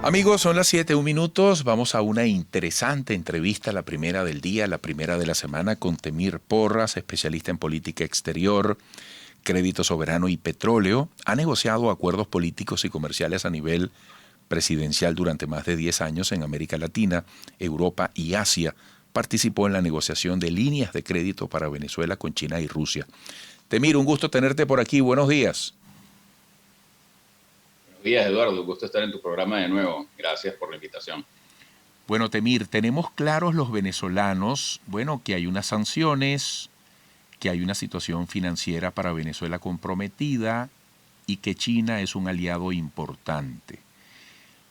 Amigos, son las 7:01. Vamos a una interesante entrevista, la primera del día, la primera de la semana, con Temir Porras, especialista en política exterior, crédito soberano y petróleo. Ha negociado acuerdos políticos y comerciales a nivel presidencial durante más de 10 años en América Latina, Europa y Asia. Participó en la negociación de líneas de crédito para Venezuela con China y Rusia. Temir, un gusto tenerte por aquí. Buenos días. Buenos días, Eduardo. Gusto estar en tu programa de nuevo. Gracias por la invitación. Bueno, Temir, tenemos claros los venezolanos, que hay unas sanciones, que hay una situación financiera para Venezuela comprometida y que China es un aliado importante.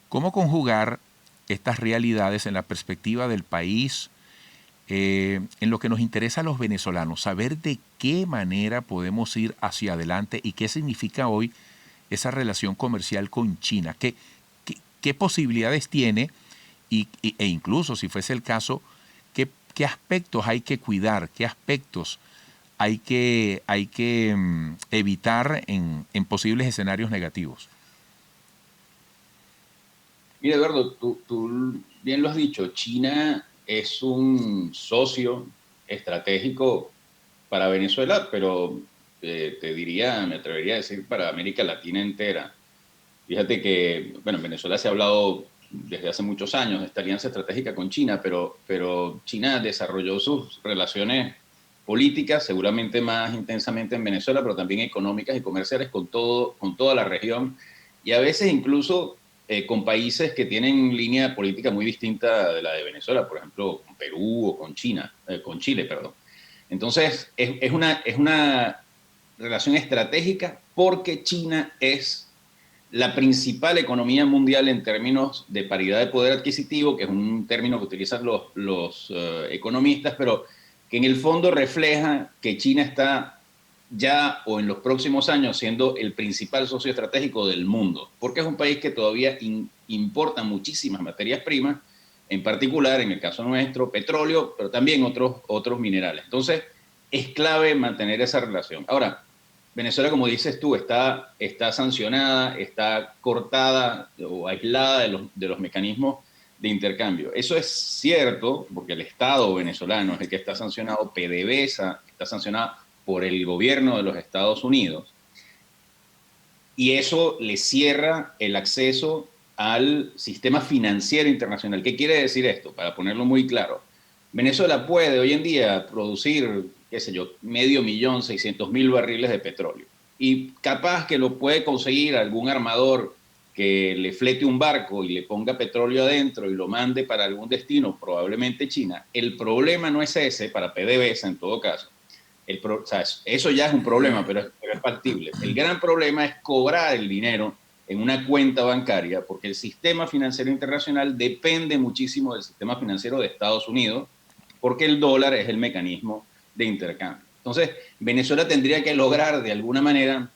¿Cómo conjugar estas realidades en la perspectiva del país, en lo que nos interesa a los venezolanos? Saber de qué manera podemos ir hacia adelante y qué significa hoy esa relación comercial con China. ¿Qué posibilidades tiene? E incluso, si fuese el caso, ¿qué aspectos hay que cuidar? ¿Qué aspectos hay que evitar en posibles escenarios negativos? Mira, Eduardo, tú bien lo has dicho. China es un socio estratégico para Venezuela, pero me atrevería a decir para América Latina entera. Fíjate que, bueno, en Venezuela se ha hablado desde hace muchos años de esta alianza estratégica con China, pero China desarrolló sus relaciones políticas, seguramente más intensamente en Venezuela, pero también económicas y comerciales con toda la región, y a veces incluso con países que tienen línea política muy distinta de la de Venezuela, por ejemplo, con Perú o con con Chile, perdón. Entonces, es una relación estratégica porque China es la principal economía mundial en términos de paridad de poder adquisitivo, que es un término que utilizan los economistas, pero que en el fondo refleja que China está ya o en los próximos años siendo el principal socio estratégico del mundo, porque es un país que todavía importa muchísimas materias primas, en particular, en el caso nuestro, petróleo, pero también otros minerales. Entonces, es clave mantener esa relación. Ahora, Venezuela, como dices tú, está sancionada, está cortada o aislada de los mecanismos de intercambio. Eso es cierto, porque el Estado venezolano es el que está sancionado, PDVSA está sancionada por el gobierno de los Estados Unidos, y eso le cierra el acceso al sistema financiero internacional. ¿Qué quiere decir esto? Para ponerlo muy claro, Venezuela puede hoy en día producir, qué sé yo, 500.000, 600.000 barriles de petróleo. Y capaz que lo puede conseguir algún armador que le flete un barco y le ponga petróleo adentro y lo mande para algún destino, probablemente China. El problema no es ese, para PDVSA en todo caso. O sea, eso ya es un problema, pero es factible. El gran problema es cobrar el dinero en una cuenta bancaria, porque el sistema financiero internacional depende muchísimo del sistema financiero de Estados Unidos, porque el dólar es el mecanismo de intercambio. Entonces, Venezuela tendría que lograr de alguna manera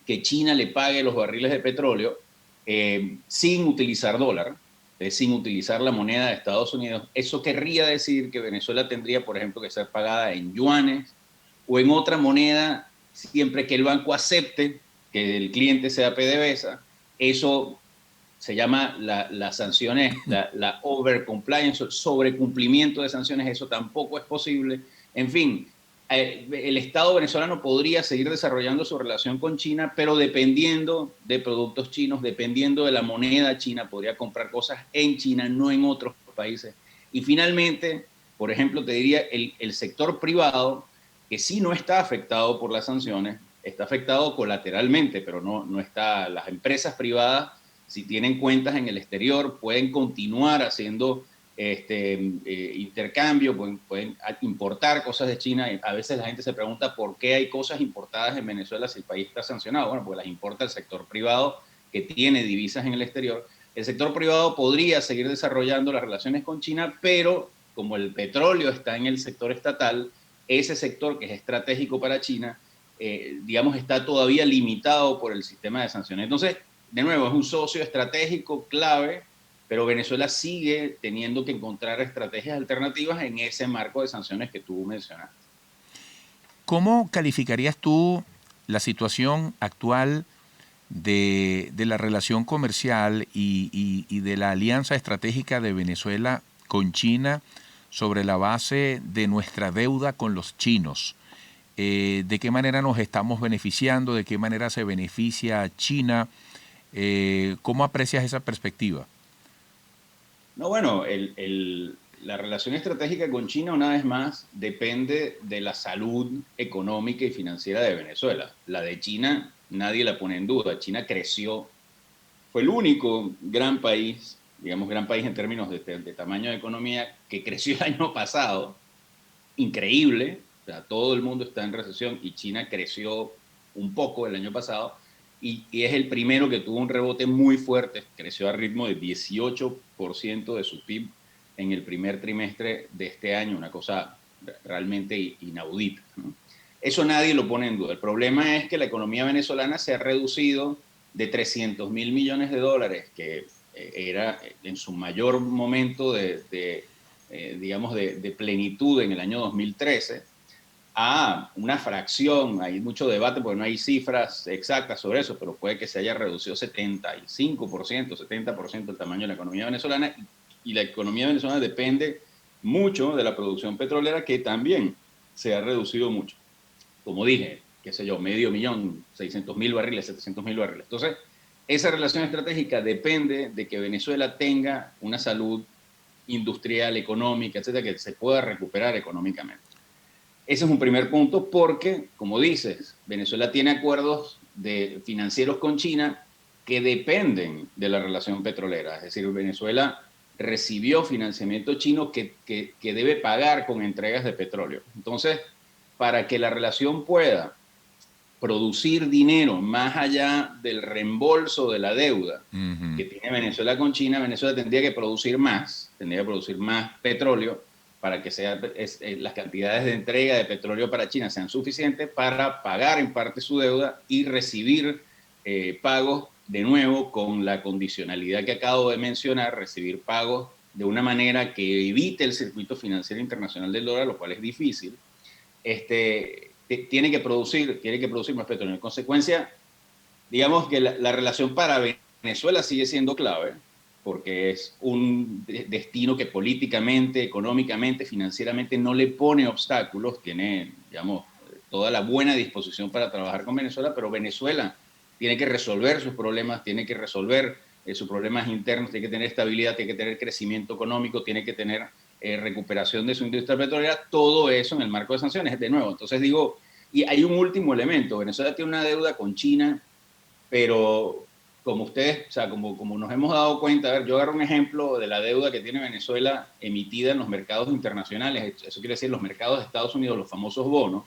que China le pague los barriles de petróleo sin utilizar dólar, sin utilizar la moneda de Estados Unidos. Eso querría decir que Venezuela tendría, por ejemplo, que ser pagada en yuanes o en otra moneda, siempre que el banco acepte que el cliente sea PDVSA. Eso se llama las sanciones, la overcompliance, sobrecumplimiento de sanciones. Eso tampoco es posible. En fin, el Estado venezolano podría seguir desarrollando su relación con China, pero dependiendo de productos chinos, dependiendo de la moneda china, podría comprar cosas en China, no en otros países. Y finalmente, por ejemplo, te diría, el sector privado, que sí no está afectado por las sanciones, está afectado colateralmente, pero no está. Las empresas privadas, si tienen cuentas en el exterior, pueden continuar haciendo intercambio, pueden importar cosas de China. A veces la gente se pregunta por qué hay cosas importadas en Venezuela si el país está sancionado. Bueno, pues las importa el sector privado que tiene divisas en el exterior. El sector privado podría seguir desarrollando las relaciones con China, pero como el petróleo está en el sector estatal, ese sector que es estratégico para China, digamos, está todavía limitado por el sistema de sanciones. Entonces, de nuevo, es un socio estratégico clave, pero Venezuela sigue teniendo que encontrar estrategias alternativas en ese marco de sanciones que tú mencionaste. ¿Cómo calificarías tú la situación actual de la relación comercial y de la alianza estratégica de Venezuela con China sobre la base de nuestra deuda con los chinos. ¿De qué manera nos estamos beneficiando? ¿De qué manera se beneficia a China? ¿Cómo aprecias esa perspectiva? No, bueno, la relación estratégica con China, una vez más, depende de la salud económica y financiera de Venezuela. La de China, nadie la pone en duda. China creció, fue el único gran país, digamos, gran país en términos de tamaño de economía, que creció el año pasado. Increíble. O sea, todo el mundo está en recesión y China creció un poco el año pasado y es el primero que tuvo un rebote muy fuerte, creció a ritmo de 18% de su PIB en el primer trimestre de este año, una cosa realmente inaudita, ¿no? Eso nadie lo pone en duda. El problema es que la economía venezolana se ha reducido de 300.000 millones de dólares, que era en su mayor momento digamos, de plenitud en el año 2013, a una fracción. Hay mucho debate porque no hay cifras exactas sobre eso, pero puede que se haya reducido 75%, 70% el tamaño de la economía venezolana, y la economía venezolana depende mucho de la producción petrolera, que también se ha reducido mucho. Como dije, qué sé yo, 500.000, 600.000 barriles, 700.000 barriles. Entonces, esa relación estratégica depende de que Venezuela tenga una salud industrial, económica, etcétera, que se pueda recuperar económicamente. Ese es un primer punto porque, como dices, Venezuela tiene acuerdos financieros con China que dependen de la relación petrolera. Es decir, Venezuela recibió financiamiento chino que debe pagar con entregas de petróleo. Entonces, para que la relación pueda producir dinero más allá del reembolso de la deuda que tiene Venezuela con China, Venezuela tendría que producir más petróleo para que las cantidades de entrega de petróleo para China sean suficientes para pagar en parte su deuda y recibir pagos de nuevo con la condicionalidad que acabo de mencionar, recibir pagos de una manera que evite el circuito financiero internacional del dólar, lo cual es difícil. Tiene que producir más petróleo. En consecuencia, digamos que la relación para Venezuela sigue siendo clave, porque es un destino que políticamente, económicamente, financieramente no le pone obstáculos, tiene, digamos, toda la buena disposición para trabajar con Venezuela, pero Venezuela tiene que resolver sus problemas, tiene que resolver sus problemas internos, tiene que tener estabilidad, tiene que tener crecimiento económico, tiene que tener recuperación de su industria petrolera, todo eso en el marco de sanciones, de nuevo. Entonces digo, y hay un último elemento, Venezuela tiene una deuda con China, pero como ustedes, o sea, como nos hemos dado cuenta, a ver, yo agarro un ejemplo de la deuda que tiene Venezuela emitida en los mercados internacionales, eso quiere decir los mercados de Estados Unidos, los famosos bonos.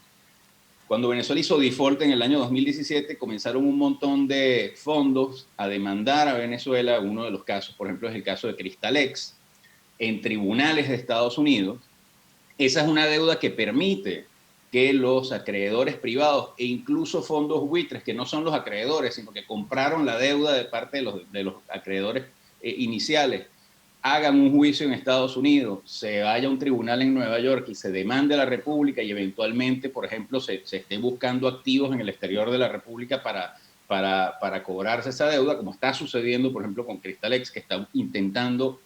Cuando Venezuela hizo default en el año 2017, comenzaron un montón de fondos a demandar a Venezuela. Uno de los casos, por ejemplo, es el caso de Cristalex, en tribunales de Estados Unidos. Esa es una deuda que permite que los acreedores privados e incluso fondos buitres, que no son los acreedores, sino que compraron la deuda de parte de los acreedores iniciales, hagan un juicio en Estados Unidos, se vaya a un tribunal en Nueva York y se demande a la República y eventualmente, por ejemplo, se esté buscando activos en el exterior de la República para cobrarse esa deuda, como está sucediendo, por ejemplo, con Cristalex, que está intentando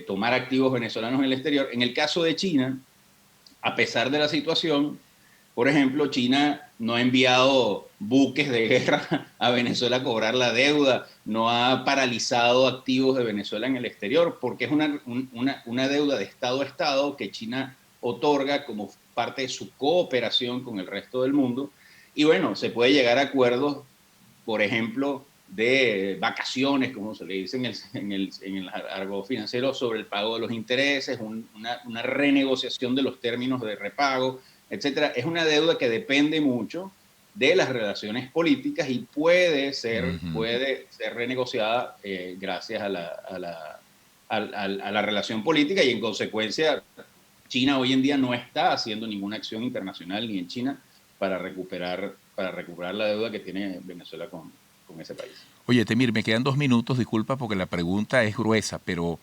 tomar activos venezolanos en el exterior. En el caso de China, a pesar de la situación, por ejemplo, China no ha enviado buques de guerra a Venezuela a cobrar la deuda, no ha paralizado activos de Venezuela en el exterior, porque es una deuda de Estado a Estado que China otorga como parte de su cooperación con el resto del mundo. Y bueno, se puede llegar a acuerdos, por ejemplo, de vacaciones, como se le dice en el argot financiero, sobre el pago de los intereses, una renegociación de los términos de repago, etcétera. Es una deuda que depende mucho de las relaciones políticas y puede ser renegociada gracias a la relación política, y en consecuencia China hoy en día no está haciendo ninguna acción internacional ni en China para recuperar la deuda que tiene Venezuela con ese país. Oye, Temir, me quedan 2 minutos, disculpa porque la pregunta es gruesa, pero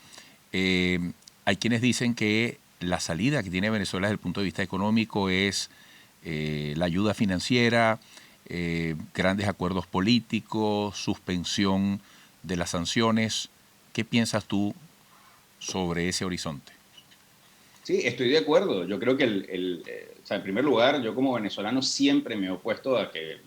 hay quienes dicen que la salida que tiene Venezuela desde el punto de vista económico es la ayuda financiera grandes acuerdos políticos, suspensión de las sanciones. ¿Qué piensas tú sobre ese horizonte? Sí, estoy de acuerdo. Yo creo que o sea, en primer lugar, yo como venezolano siempre me he opuesto a que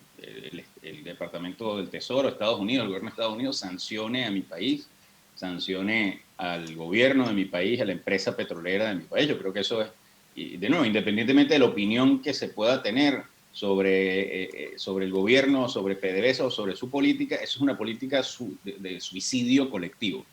el Departamento del Tesoro, Estados Unidos, el gobierno de Estados Unidos sancione a mi país, sancione al gobierno de mi país, a la empresa petrolera de mi país. Yo creo que eso es, y de nuevo, independientemente de la opinión que se pueda tener sobre el gobierno, sobre PDVSA o sobre su política, eso es una política de suicidio colectivo,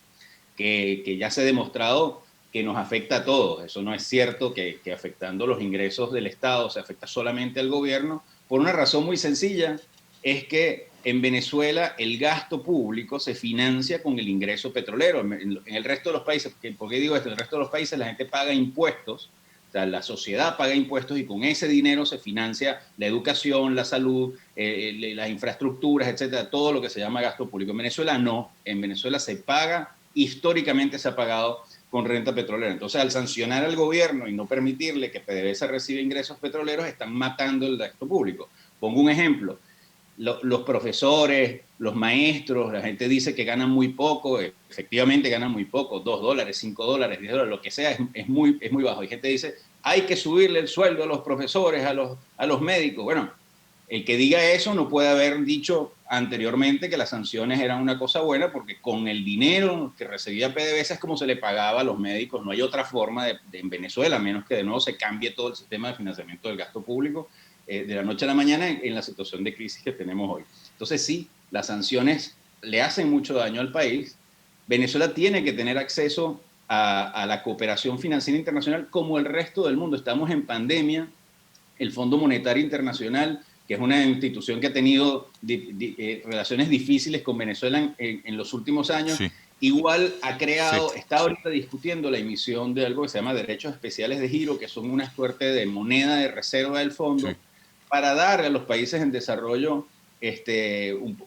que ya se ha demostrado que nos afecta a todos. Eso no es cierto que afectando los ingresos del Estado se afecta solamente al gobierno, por una razón muy sencilla, es que en Venezuela el gasto público se financia con el ingreso petrolero. En el resto de los países, ¿por qué digo esto? En el resto de los países la gente paga impuestos, o sea, la sociedad paga impuestos y con ese dinero se financia la educación, la salud, las infraestructuras, etcétera, todo lo que se llama gasto público. En Venezuela no, en Venezuela se paga, históricamente se ha pagado con renta petrolera. Entonces, al sancionar al gobierno y no permitirle que PDVSA reciba ingresos petroleros, están matando el gasto público. Pongo un ejemplo. Los profesores, los maestros, la gente dice que ganan muy poco, efectivamente ganan muy poco, $2, $5, $10, lo que sea, es muy bajo. Y gente dice, hay que subirle el sueldo a los profesores, a los médicos. Bueno, el que diga eso no puede haber dicho anteriormente que las sanciones eran una cosa buena, porque con el dinero que recibía PDVSA es como se le pagaba a los médicos. No hay otra forma en Venezuela, a menos que de nuevo se cambie todo el sistema de financiamiento del gasto público de la noche a la mañana en la situación de crisis que tenemos hoy. Entonces sí, las sanciones le hacen mucho daño al país. Venezuela tiene que tener acceso a la cooperación financiera internacional como el resto del mundo. Estamos en pandemia. El Fondo Monetario Internacional, que es una institución que ha tenido relaciones difíciles con Venezuela en los últimos años, sí, igual ha creado, sí, está ahorita discutiendo la emisión de algo que se llama derechos especiales de giro, que son una suerte de moneda de reserva del fondo, sí, para dar a los países en desarrollo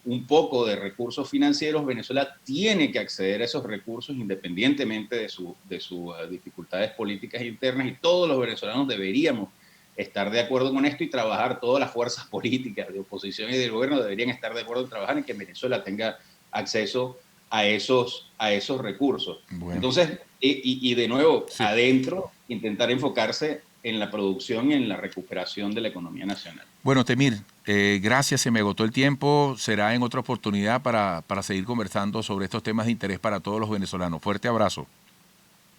un poco de recursos financieros. Venezuela tiene que acceder a esos recursos independientemente de sus dificultades políticas internas, y todos los venezolanos deberíamos estar de acuerdo con esto y trabajar. Todas las fuerzas políticas de oposición y del gobierno deberían estar de acuerdo en trabajar en que Venezuela tenga acceso a esos recursos. Bueno. Entonces, y de nuevo, sí, adentro, intentar enfocarse en la producción y en la recuperación de la economía nacional. Bueno, Temir, gracias, se me agotó el tiempo. Será en otra oportunidad para seguir conversando sobre estos temas de interés para todos los venezolanos. Fuerte abrazo.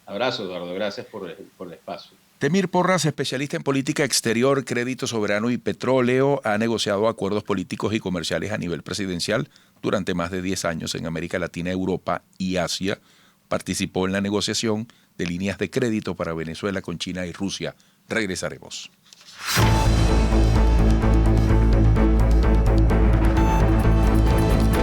Abrazo, Eduardo. Gracias por el espacio. Temir Porras, especialista en política exterior, crédito soberano y petróleo, ha negociado acuerdos políticos y comerciales a nivel presidencial durante más de 10 años en América Latina, Europa y Asia. Participó en la negociación de líneas de crédito para Venezuela con China y Rusia. Regresaremos.